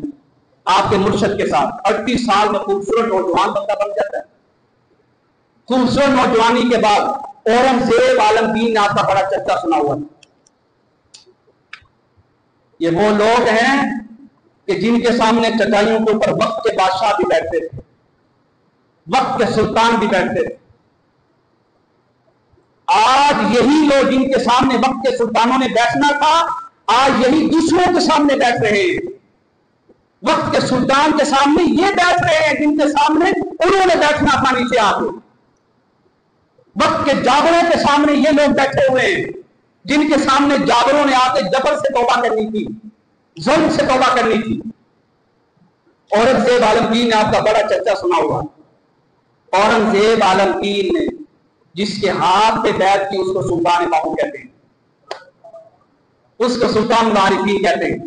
آپ کے مرشد کے ساتھ. 38 سال میں خوبصورت نوجوان بندہ بن جاتا ہے. خوبصورت نوجوانی کے بعد اورنگزیب عالمگیر نے آپ کا بڑا چرچا سنا ہوا. یہ وہ لوگ ہیں کہ جن کے سامنے چٹائیوں کے اوپر وقت کے بادشاہ بھی بیٹھتے تھے, وقت کے سلطان بھی بیٹھتے تھے. آج یہی لوگ جن کے سامنے وقت کے سلطانوں نے بیٹھنا تھا, آج یہی دوسروں کے سامنے بیٹھ رہے ہیں. وقت کے سلطان کے سامنے یہ بیٹھ رہے ہیں جن کے سامنے انہوں نے بیٹھنا تھا نیچے آ کے. وقت کے جابروں کے سامنے یہ لوگ بیٹھے ہوئے ہیں جن کے سامنے جابروں نے آ کے جبر سے توبہ کرنی تھی, ظلم سے توبہ کرنی تھی. اورنگزیب عالمگیر نے آپ کا بڑا چرچا سنا ہوا. اورنگزیب عالمگیر نے جس کے ہاتھ پہ بیعت کی اس کو سلطان باہو کہتے ہیں، اس کو سلطان العارفین کہتے ہیں۔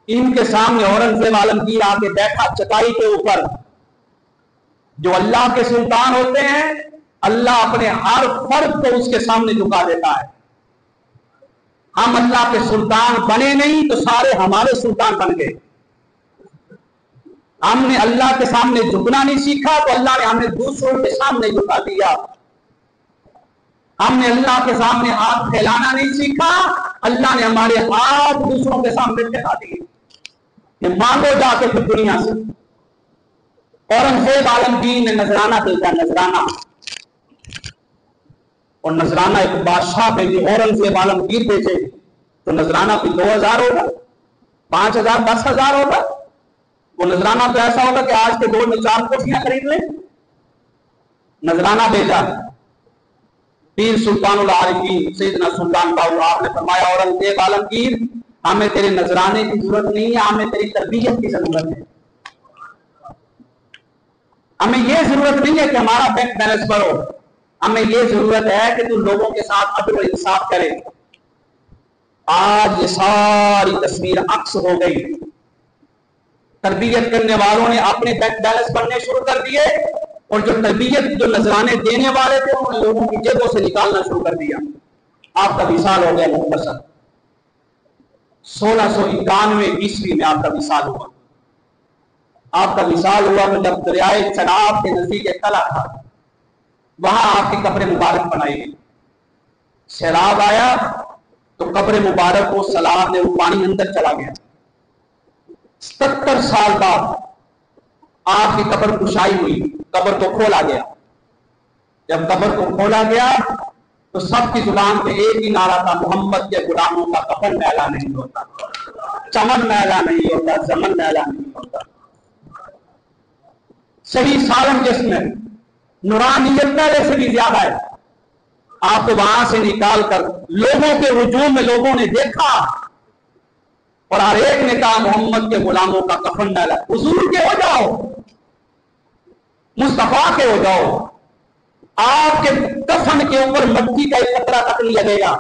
ان کے سامنے اورنگزیب عالمگیر آ کے بیٹھا چٹائی کے اوپر۔ جو اللہ کے سلطان ہوتے ہیں اللہ اپنے ہر فرد کو اس کے سامنے جھکا دیتا ہے۔ ہم اللہ کے سلطان بنے نہیں تو سارے ہمارے سلطان بن گئے۔ ہم نے اللہ کے سامنے جھکنا نہیں سیکھا تو اللہ نے ہمیں دوسروں کے سامنے جھکا دیا۔ ہم نے اللہ کے سامنے ہاتھ پھیلانا نہیں سیکھا، اللہ نے ہمارے ہاتھ دوسروں کے سامنے پھیلا دیے کہ مانگو جا کے پھر دنیا سے۔ اورنگزیب عالمگیر نے نذرانہ بھیجا، نذرانہ، اور نذرانہ ایک بادشاہ بھیجے، اورنگزیب عالمگیر بھیجے تو نذرانہ بھی 2000 ہوگا، 5000، 10,000 ہوگا۔ وہ نذرانہ تو ایسا ہوگا کہ آج کے دور میں 4 کوٹھیاں خرید لیں۔ نذرانہ بھیجا پیر سلطان العارفین سیدنا سلطان باہو، آپ نے فرمایا اورنگزیب عالمگیر ہمیں تیرے نذرانے کی ضرورت نہیں ہے، ہمیں تیری تربیت کی ضرورت ہے۔ ہمیں یہ ضرورت نہیں ہے کہ ہمارا بینک بیلنس بڑھو، ہمیں یہ ضرورت ہے کہ تو لوگوں کے ساتھ عدل و انصاف کرے۔ آج یہ ساری تصویر عکس ہو گئی۔ تربیت کرنے والوں نے اپنے بینک بیلنس بڑھنے شروع کر دیے، اور جو تربیت جو نذرانے دینے والے تھے انہوں نے لوگوں کی جیبوں سے نکالنا شروع کر دیا۔ آپ کا وصال ہو گیا مختصر 1691 عیسوی میں آپ کا وصال ہوا۔ آپ کا وصال ہوا کہ جب دریائے چناب کے نزدیک ایک تلا تھا، وہاں آپ کی قبر مبارک بنائی گئی۔ سیلاب آیا تو قبر مبارک کو سیلاب نے وہ پانی اندر چلا گیا۔ 77 سال بعد آپ کی قبر کشائی ہوئی، قبر کو کھولا گیا۔ جب قبر کو کھولا گیا تو سب کی زبان پہ ایک ہی نعرہ تھا، محمد کے غلاموں کا کفن میلا نہیں ہوتا، چمن میلا نہیں ہوتا، زمن میلا نہیں ہوتا۔ صحیح سالم جس میں نورانیت پہلے سے بھی زیادہ ہے۔ آپ کو وہاں سے نکال کر لوگوں کے ہجوم میں لوگوں نے دیکھا اور ہر ایک نے کہا محمد کے غلاموں کا کفن میلا، حضور کے ہو جاؤ، مصطفیٰ کے ہو جاؤ، آپ کے کفن کے اوپر مٹی کا ایک قطرہ تک نہیں لگے گا،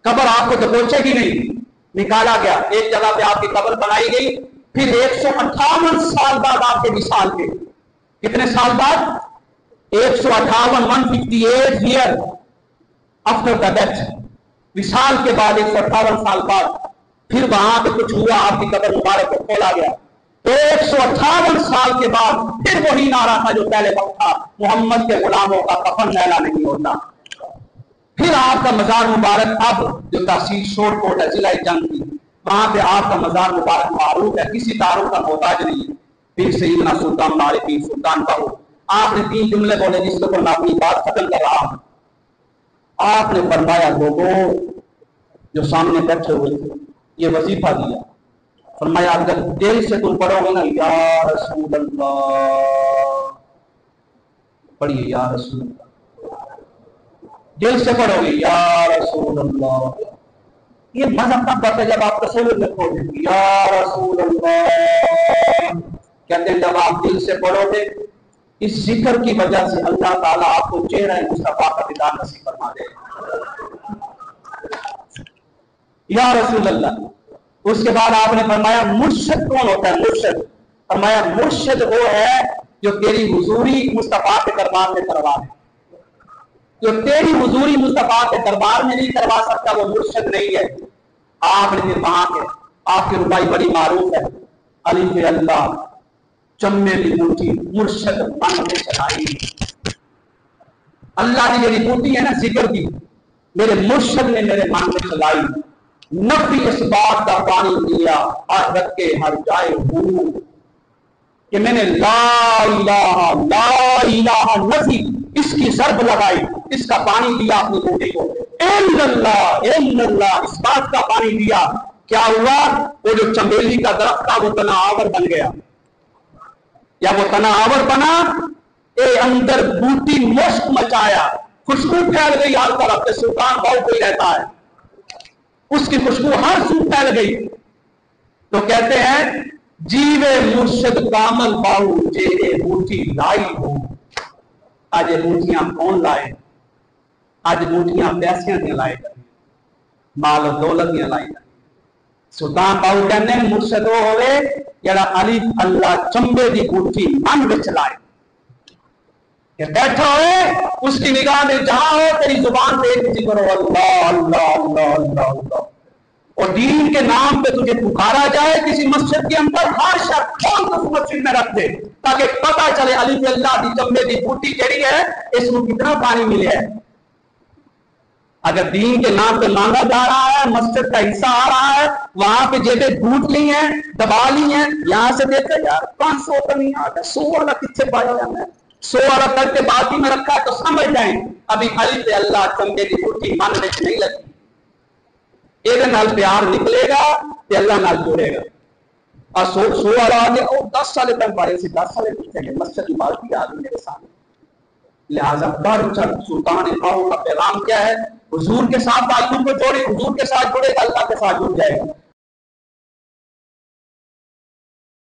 قبر آپ کو دبوچے گی نہیں۔ نکالا گیا، ایک جگہ پہ آپ کی قبر بنائی گئی۔ پھر 158 سال بعد آپ کے وصال کے، کتنے سال بعد؟ 158 ایئر آفٹر دا ڈیتھ، وصال کے بعد 158 سال بعد پھر وہاں پہ کچھ ہوا، آپ کی قبر مبارک کو کھولا گیا۔ 158 سال کے بعد پھر وہی نعرہ تھا جو پہلے وقت تھا، محمد کے غلاموں کا کفن میلا نہیں ہوتا۔ پھر آپ کا مزار مبارک اب جو تحصیل شور کوٹ ہے ضلع جنگ کی، وہاں پہ آپ کا مزار مبارک معروف ہے، کسی تعارف کا محتاج نہیں ہے۔ پھر سیدنا سلطان العارفین سلطان باہو، آپ نے 3 جملے بولے جس کے اوپر میں اپنی بات ختم کر رہا ہوں۔ آپ نے فرمایا لوگوں جو سامنے بیٹھے ہوئے تھے یہ وظیفہ دیا، فرمایا اگر دل سے تم پڑھو گے نا یا رسول اللہ، پڑھیے یا رسول اللہ، دل سے پڑھو گے یا رسول اللہ۔ یہ مذہب کا بات ہے جب آپ تصور میں کھو دیں یا رسول اللہ، کہتے ہیں جب آپ دل سے پڑھو گے اس ذکر کی وجہ سے اللہ تعالیٰ آپ کو چہرہ مصطفیٰ کا دیدار نصیب فرما دے یا رسول اللہ۔ اس کے بعد آپ نے فرمایا مرشد کون ہوتا ہے؟ مرشد، فرمایا مرشد وہ ہے جو تیری حضوری مصطفیٰ کے دربار میں کروا دے، جو تیری حضوری مصطفیٰ کے دربار میں نہیں کروا سکتا وہ مرشد نہیں ہے۔ آپ نے پھر وہاں کے آپ کی ربائی بڑی معروف ہے، علی کے اللہ چمے کی بوٹی مرشد من میں چلائی، اللہ کی میری بوٹی ہے نا ذکر کی، میرے مرشد نے میرے من میں چلائی، نفی اس بات کا پانی دیا آخرت کے ہر جائے ہوں کہ میں نے لا الہ نفی اس کی ضرب لگائی، اس کا پانی دیا اپنی بوٹی کو، اللہ اس بات کا پانی دیا، کیا ہوا؟ وہ جو چمیلی کا درخت تھا وہ تنا آور بن گیا، یا وہ تناور بنا، اے اندر بوٹی مشک مچایا، خوشبو پھیل گئی ہر طرف، سلطان باہو کوئی رہتا ہے اس کی خوشبو ہر سو پھیل گئی. تو کہتے ہیں جیوے مرشد کامل باہو جے بوٹی لائی ہو. آج یہ بوٹیاں کون لائے؟ آج بوٹیاں پیسیاں دیا لائے کریں، مال و دولت دیا لائے کریں. سلطان باہو کہنے ہیں مرشد وہ ہوئے جڑا علی اللہ چمبے دی بوٹی من وچ لائے کہ بیٹھا ہوئے اس کی نگاہ میں جہاں ہو تیری زبان پہ ایک ذکر ہو اللہ اللہ اللہ اللہ اللہ، اور دین کے نام پہ تجھے پکارا جائے کسی مسجد کے اندر، ہر شخص کھول کر مسجد میں رکھ دے تاکہ پتہ چلے علی فی اللہ دی چمبے دی بوٹی جڑی ہے اس کو کتنا پانی ملے ہے. اگر دین کے نام پہ مانگا جا رہا ہے، مسجد کا حصہ آ رہا ہے، وہاں پہ جیبیں ڈھونڈ لی ہیں، دبا لی ہیں، یہاں سے دیکھتے یار 500 کا نہیں آ گیا، 100 والا کتنے پایا ہم نے، 100 والا کر کے باقی میں رکھا ہے تو سمجھ جائیں ابھی علی پہ اللہ چمبے کی بوٹی من میں نہیں لگی. یہ نال پیار نکلے گا تو اللہ نال جڑے گا. اور 100 والا آگے اور 10 سال تک پڑے سے 10 سال پوچھیں گے مسجد کی بالٹی آ گئی میرے سامنے. لہٰذا بڑھ چڑھ سلطان باہو کا پیغام کیا ہے؟ حضور کے ساتھ تعلق کو جوڑے، حضور کے ساتھ جڑے گا اللہ کے ساتھ جڑ جائے گا.